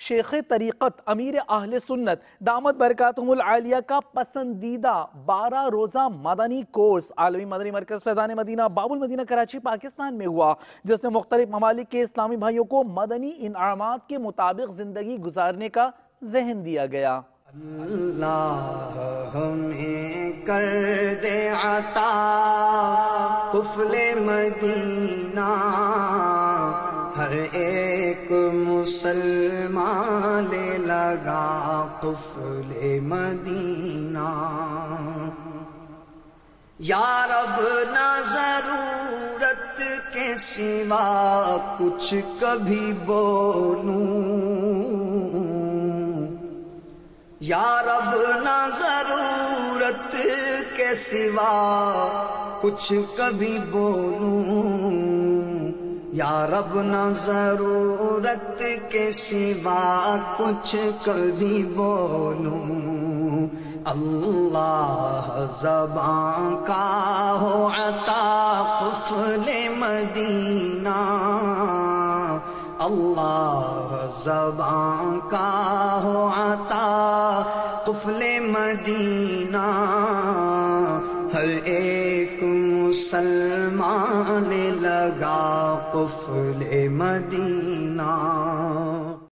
شیخ طریقت امیر اہل سنت دامت برکاتہم العالیہ کا پسندیدہ 12 روزہ مدنی کورس عالمی مدنی مرکز فیضان مدینہ باب المدینہ کراچی پاکستان میں ہوا، جس میں مختلف ممالک کے اسلامی بھائیوں کو مدنی انعامات کے مطابق زندگی گزارنے کا ذہن دیا گیا۔ اللہ ہمیں کر دے عطا قفل مدینہ، ہر ایک مسلمان لے لگا قفل مدینہ۔ یا رب نہ ضرورت کے سوا کچھ کبھی بولوں، یا رب نہ ضرورت کے سوا کچھ کبھی بولوں، یا رب نہ ضرورت کے سوا کچھ کبھی بولوں۔ اللہ زبان کا ہو عطا قفل مدینہ، اللہ زبان کا ہو عطا قفل مدینہ، ہر ایک مسلمان لے لگا قفل مدینہ۔